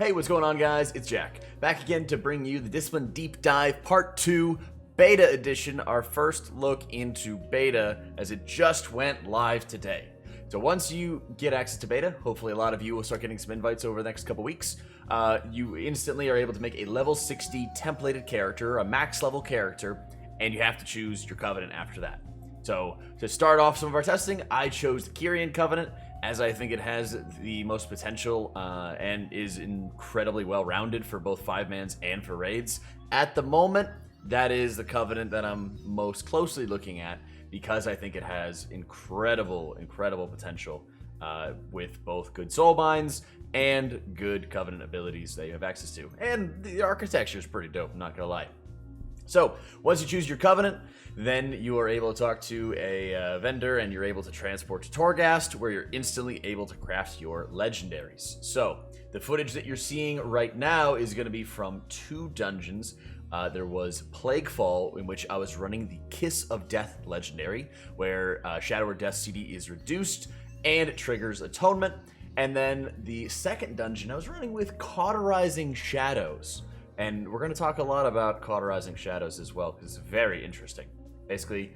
Hey, what's going on, guys? It's Jack, back again to bring you the Discipline Deep Dive Part 2 Beta Edition, our first look into Beta as it just went live today. So once you get access to Beta, hopefully a lot of you will start getting some invites over the next couple weeks, you instantly are able to make a level 60 templated character, a max level character, and you have to choose your Covenant after that. So to start off some of our testing, I chose the Kirian Covenant, as I think it has the most potential and is incredibly well-rounded for both 5-mans and for raids. At the moment, that is the Covenant that I'm most closely looking at because I think it has incredible potential with both good Soulbinds and good Covenant abilities that you have access to. And the architecture is pretty dope, I'm not gonna lie. So, once you choose your Covenant, then you are able to talk to a vendor and you're able to transport to Torghast, where you're instantly able to craft your Legendaries. So, the footage that you're seeing right now is going to be from 2 dungeons. There was Plaguefall, in which I was running the Kiss of Death Legendary, where Shadow or Death CD is reduced, and it triggers Atonement. And then the second dungeon, I was running with Cauterizing Shadows. And we're going to talk a lot about Cauterizing Shadows as well, because it's very interesting. Basically,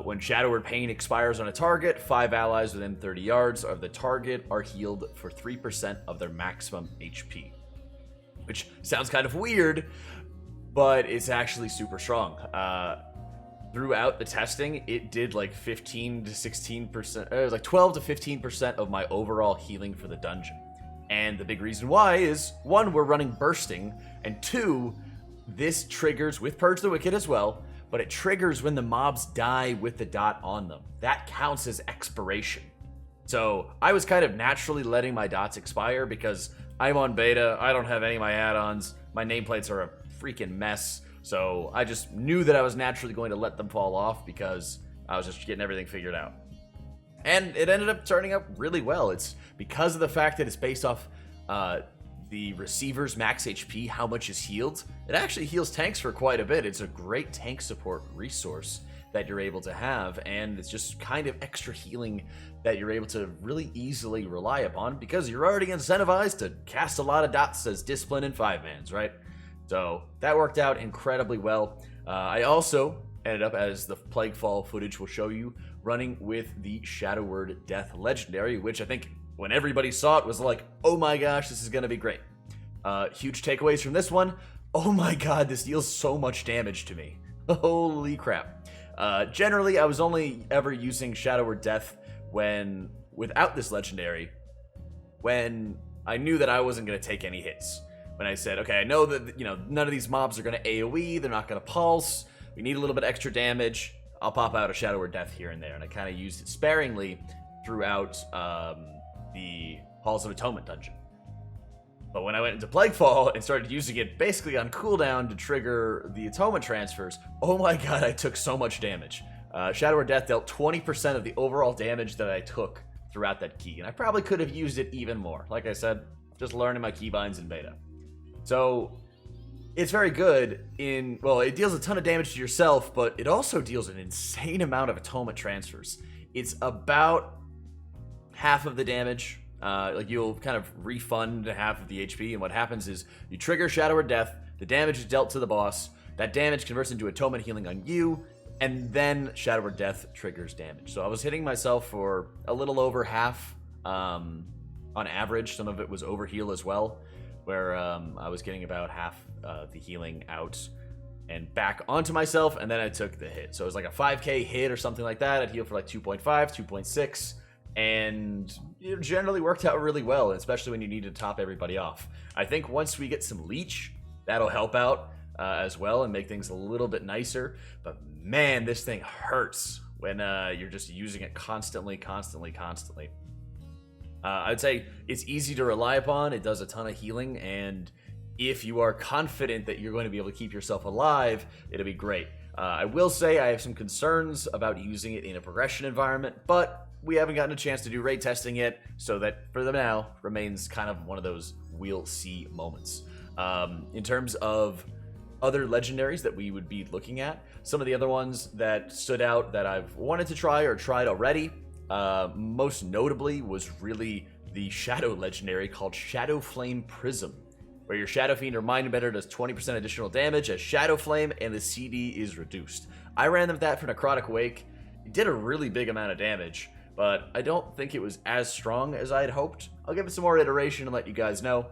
when Shadow or Pain expires on a target, 5 allies within 30 yards of the target are healed for 3% of their maximum HP. Which sounds kind of weird, but it's actually super strong. Throughout the testing, it did like 15 to 16%, it was like 12 to 15% of my overall healing for the dungeon. And the big reason why is, 1, we're running Bursting, and 2, this triggers with Purge the Wicked as well, but it triggers when the mobs die with the dot on them. That counts as expiration. So I was kind of naturally letting my dots expire because I'm on beta, I don't have any of my add-ons, my nameplates are a freaking mess, so I just knew that I was naturally going to let them fall off because I was just getting everything figured out. And it ended up turning out really well. It's because of the fact that it's based off the receiver's max HP, how much is healed. It actually heals tanks for quite a bit. It's a great tank support resource that you're able to have, and it's just kind of extra healing that you're able to really easily rely upon because you're already incentivized to cast a lot of dots as Discipline and 5-mans, right? So that worked out incredibly well. I also ended up, as the Plaguefall footage will show you, running with the Shadow Word Death Legendary, which I think when everybody saw it was like, oh my gosh, this is going to be great. Huge takeaways from this one. Oh my god, this deals so much damage to me. Holy crap. Generally, I was only ever using Shadow Word Death when, without this legendary, when I knew that I wasn't going to take any hits. When I said, okay, I know that, you know, none of these mobs are going to AoE, they're not going to pulse, we need a little bit extra damage, I'll pop out a Shadow Word Death here and there, and I kind of used it sparingly throughout the Halls of Atonement dungeon. But when I went into Plaguefall and started using it basically on cooldown to trigger the Atonement transfers, oh my god, I took so much damage. Shadow Word Death dealt 20% of the overall damage that I took throughout that key, and I probably could have used it even more. Like I said, just learning my keybinds in beta. So it's very good in, well, it deals a ton of damage to yourself, but it also deals an insane amount of Atonement transfers. It's about half of the damage. Like, you'll kind of refund half of the HP, and what happens is you trigger Shadow Word Death, the damage is dealt to the boss, that damage converts into Atonement healing on you, and then Shadow Word Death triggers damage. So I was hitting myself for a little over half on average. Some of it was overheal as well, where I was getting about half the healing out and back onto myself, and then I took the hit. So it was like a 5k hit or something like that. I'd heal for like 2.5, 2.6, and it generally worked out really well, especially when you need to top everybody off. I think once we get some Leech, that'll help out as well and make things a little bit nicer. But man, this thing hurts when you're just using it constantly. I'd say it's easy to rely upon. It does a ton of healing, and if you are confident that you're going to be able to keep yourself alive, it'll be great. I will say I have some concerns about using it in a progression environment, but we haven't gotten a chance to do raid testing yet, so that for the now remains kind of one of those we'll see moments. In terms of other legendaries that we would be looking at, some of the other ones that stood out that I've wanted to try or tried already, most notably was really the Shadow Legendary called Shadow Flame Prism, where your Shadow Fiend or Mind Embedder does 20% additional damage as Shadow Flame and the CD is reduced. I ran them with that for Necrotic Wake. It did a really big amount of damage, but I don't think it was as strong as I had hoped. I'll give it some more iteration and let you guys know.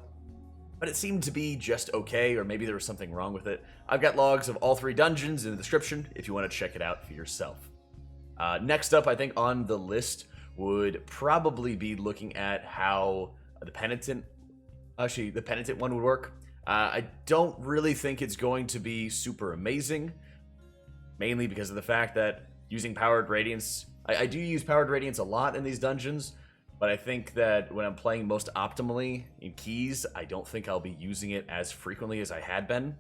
But it seemed to be just okay, or maybe there was something wrong with it. I've got logs of all 3 dungeons in the description if you want to check it out for yourself. Next up, I think on the list would probably be looking at how the Penitent one would work. I don't really think it's going to be super amazing, mainly because of the fact that using Powered Radiance, I do use Powered Radiance a lot in these dungeons, but I think that when I'm playing most optimally in keys, I don't think I'll be using it as frequently as I had been.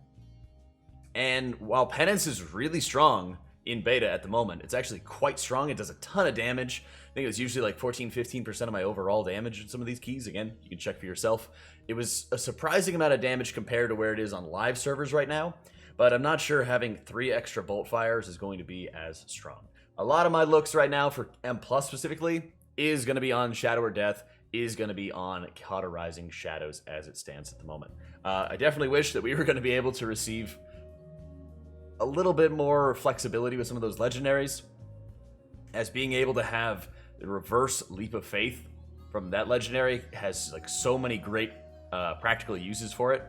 And while Penance is really strong in beta at the moment, it's actually quite strong. It does a ton of damage. I think it was usually like 14-15% of my overall damage in some of these keys. Again, you can check for yourself. It was a surprising amount of damage compared to where it is on live servers right now, but I'm not sure having 3 extra bolt fires is going to be as strong. A lot of my looks right now for M+ specifically is going to be on Shadow or Death, is going to be on Cauterizing Shadows as it stands at the moment. I definitely wish that we were going to be able to receive a little bit more flexibility with some of those legendaries, as being able to have the reverse Leap of Faith from that legendary has like so many great practical uses for it.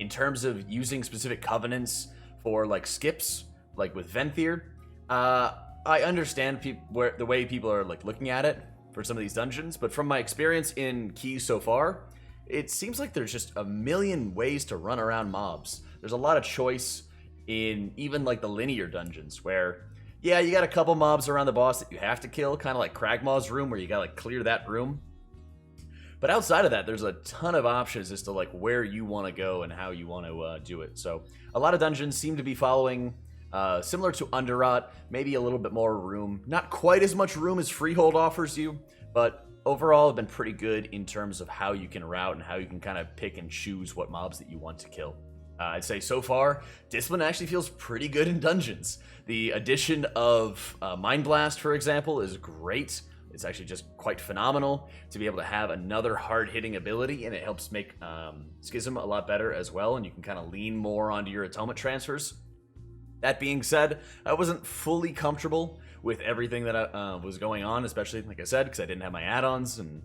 In terms of using specific covenants for like skips, like with Venthyr, I understand the way people are like looking at it for some of these dungeons, but from my experience in keys so far, it seems like there's just a million ways to run around mobs. There's a lot of choice in even like the linear dungeons where, yeah, you got a couple mobs around the boss that you have to kill, kind of like Kragmaw's room where you gotta like clear that room. But outside of that, there's a ton of options as to like where you want to go and how you want to do it. So a lot of dungeons seem to be following similar to Underrot, maybe a little bit more room. Not quite as much room as Freehold offers you, but overall have been pretty good in terms of how you can route and how you can kind of pick and choose what mobs that you want to kill. I'd say so far, Discipline actually feels pretty good in dungeons. The addition of Mind Blast, for example, is great. It's actually just quite phenomenal to be able to have another hard-hitting ability, and it helps make Schism a lot better as well, and you can kind of lean more onto your Atonement transfers. That being said, I wasn't fully comfortable with everything that was going on, especially, like I said, because I didn't have my add-ons, and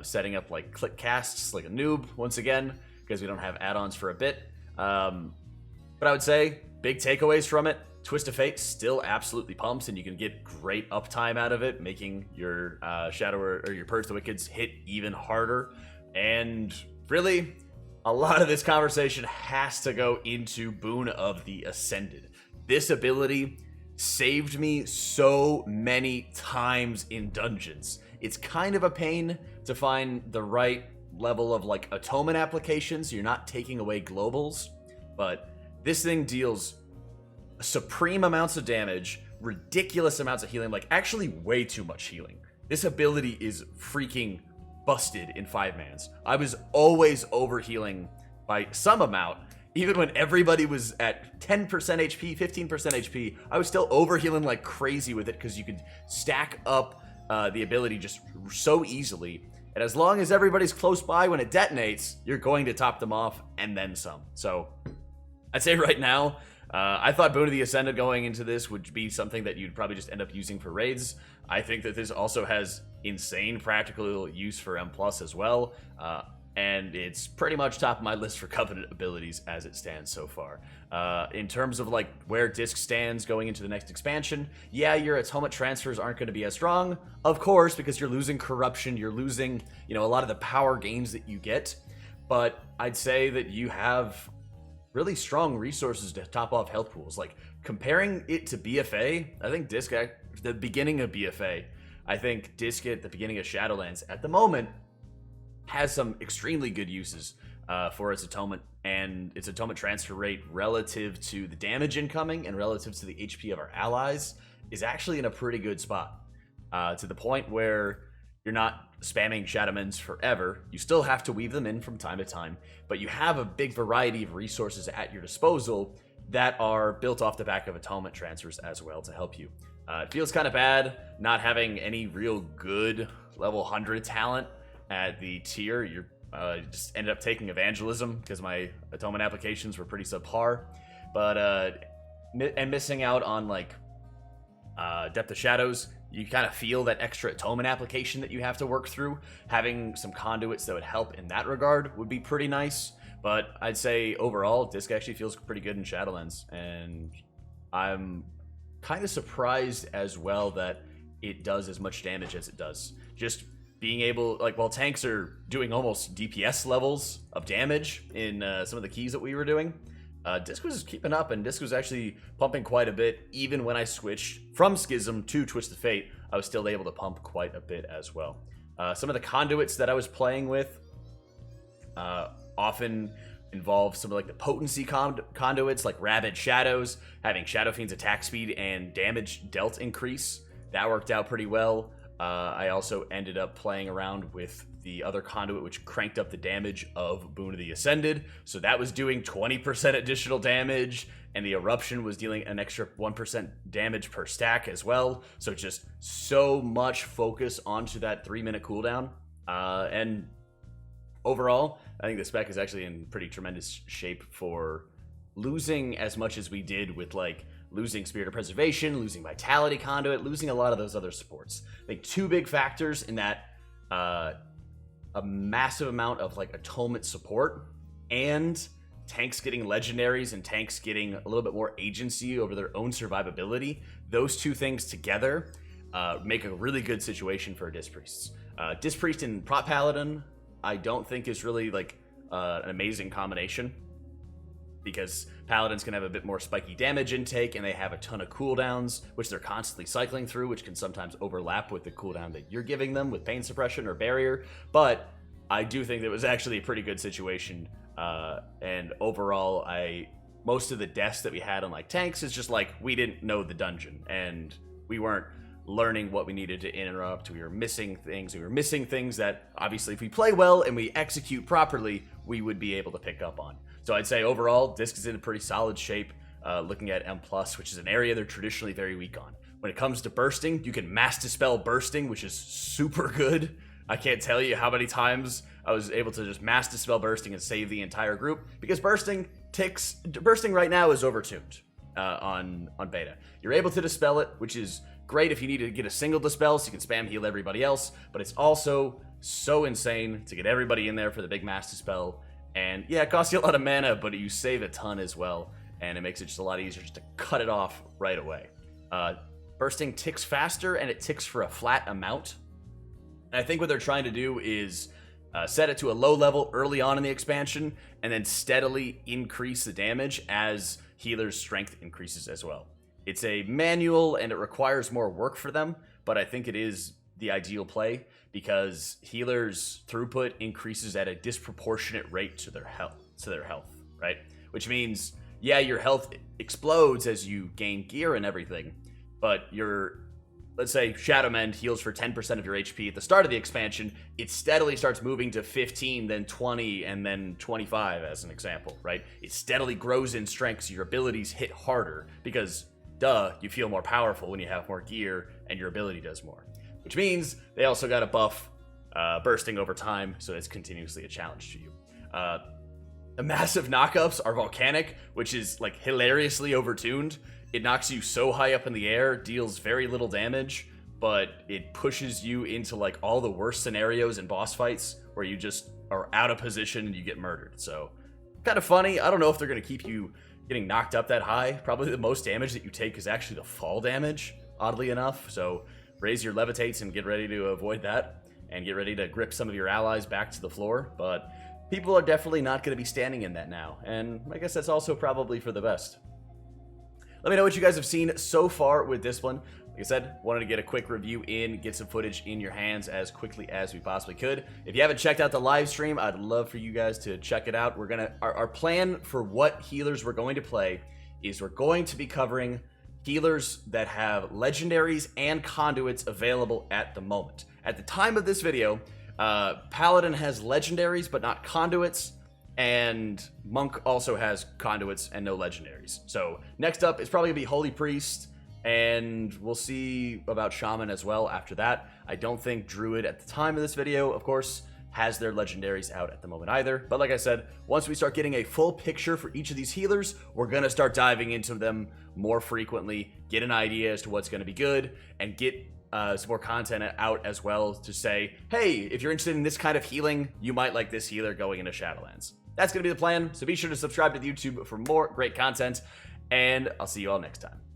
setting up like click casts like a noob, once again, because we don't have add-ons for a bit. But I would say, big takeaways from it, Twist of Fate still absolutely pumps, and you can get great uptime out of it, making your Shadow or your Purge the Wicked's hit even harder. And really, a lot of this conversation has to go into Boon of the Ascended. This ability saved me so many times in dungeons. It's kind of a pain to find the right level of like atonement applications. You're not taking away globals, but this thing deals supreme amounts of damage, ridiculous amounts of healing, like actually way too much healing. This ability is freaking busted in 5-mans. I was always overhealing by some amount. Even when everybody was at 10% HP, 15% HP, I was still overhealing like crazy with it because you could stack up the ability just so easily. And as long as everybody's close by when it detonates, you're going to top them off and then some. So I'd say right now, I thought Boon of the Ascended going into this would be something that you'd probably just end up using for raids. I think that this also has insane practical use for M+ as well. And it's pretty much top of my list for Covenant abilities as it stands so far. In terms of like where Disc stands going into the next expansion, yeah, your Atonement transfers aren't going to be as strong, of course, because you're losing Corruption, you're losing, a lot of the power gains that you get. But I'd say that you have really strong resources to top off health pools. Like comparing it to BFA, I think Disc at the beginning of BFA, I think Disc at the beginning of Shadowlands at the moment has some extremely good uses for its Atonement and its Atonement transfer rate relative to the damage incoming and relative to the HP of our allies is actually in a pretty good spot, to the point where you're not spamming Shadowmans forever. You still have to weave them in from time to time, but you have a big variety of resources at your disposal that are built off the back of Atonement transfers as well to help you. It feels kind of bad not having any real good level 100 talent at the tier, you're just ended up taking Evangelism because my Atonement applications were pretty subpar. But and missing out on like Depth of Shadows, you kind of feel that extra Atonement application that you have to work through. Having some Conduits that would help in that regard would be pretty nice. But I'd say overall, Disc actually feels pretty good in Shadowlands, and I'm kind of surprised as well that it does as much damage as it does. Just being able, like, while tanks are doing almost DPS levels of damage in some of the keys that we were doing, Disc was keeping up, and Disc was actually pumping quite a bit. Even when I switched from Schism to Twisted Fate, I was still able to pump quite a bit as well. Some of the Conduits that I was playing with often involve some of like the potency conduits, like Rabid Shadows, having Shadow Fiend's attack speed and damage dealt increase. That worked out pretty well. I also ended up playing around with the other conduit, which cranked up the damage of Boon of the Ascended. So that was doing 20% additional damage, and the Eruption was dealing an extra 1% damage per stack as well. So just so much focus onto that 3-minute cooldown. And overall, I think the spec is actually in pretty tremendous shape for losing as much as we did with like losing Spirit of Preservation, losing Vitality Conduit, losing a lot of those other supports. I think two big factors in that a massive amount of like Atonement support and tanks getting Legendaries and tanks getting a little bit more agency over their own survivability. Those two things together make a really good situation for Disc Priests. Disc Priest and Prot Paladin I don't think is really like an amazing combination, because Paladins can have a bit more spiky damage intake, and they have a ton of cooldowns, which they're constantly cycling through, which can sometimes overlap with the cooldown that you're giving them with Pain Suppression or Barrier. But I do think it was actually a pretty good situation, and overall, most of the deaths that we had on like tanks is just like we didn't know the dungeon, and we weren't learning what we needed to interrupt. We were missing things. We were missing things that obviously if we play well and we execute properly, we would be able to pick up on. So I'd say overall, Disc is in a pretty solid shape, looking at M+, which is an area they're traditionally very weak on. When it comes to bursting, you can Mass Dispel bursting, which is super good. I can't tell you how many times I was able to just Mass Dispel bursting and save the entire group, because bursting right now is overtuned on beta. You're able to dispel it, which is great if you need to get a single dispel so you can spam heal everybody else, but it's also so insane to get everybody in there for the big Mass Dispel. And yeah, it costs you a lot of mana, but you save a ton as well, and it makes it just a lot easier just to cut it off right away. Bursting ticks faster, and it ticks for a flat amount. And I think what they're trying to do is set it to a low level early on in the expansion, and then steadily increase the damage as healers' strength increases as well. It's a manual, and it requires more work for them, but I think it is the ideal play, because healers' throughput increases at a disproportionate rate to their health, right? Which means, yeah, your health explodes as you gain gear and everything, but let's say Shadowmend heals for 10% of your HP at the start of the expansion, it steadily starts moving to 15, then 20, and then 25 as an example, right? It steadily grows in strength, so your abilities hit harder, because duh, you feel more powerful when you have more gear and your ability does more. Which means they also got to buff bursting over time, so it's continuously a challenge to you. The massive knockups are Volcanic, which is like hilariously overtuned. It knocks you so high up in the air, deals very little damage, but it pushes you into like all the worst scenarios in boss fights where you just are out of position and you get murdered. So kind of funny. I don't know if they're going to keep you getting knocked up that high. Probably the most damage that you take is actually the fall damage, oddly enough. So raise your levitates and get ready to avoid that, and get ready to grip some of your allies back to the floor. But people are definitely not going to be standing in that now, and I guess that's also probably for the best. Let me know what you guys have seen so far with Discipline. Like I said, wanted to get a quick review in, get some footage in your hands as quickly as we possibly could. If you haven't checked out the live stream, I'd love for you guys to check it out. Our plan for what healers we're going to play is we're going to be covering healers that have Legendaries and Conduits available at the moment. At the time of this video, Paladin has Legendaries but not Conduits, and Monk also has Conduits and no Legendaries. So next up is probably going to be Holy Priest, and we'll see about Shaman as well after that. I don't think Druid at the time of this video, of course, has their legendaries out at the moment either. But like I said, once we start getting a full picture for each of these healers, we're going to start diving into them more frequently, get an idea as to what's going to be good, and get some more content out as well to say, hey, if you're interested in this kind of healing, you might like this healer going into Shadowlands. That's going to be the plan, so be sure to subscribe to the YouTube for more great content, and I'll see you all next time.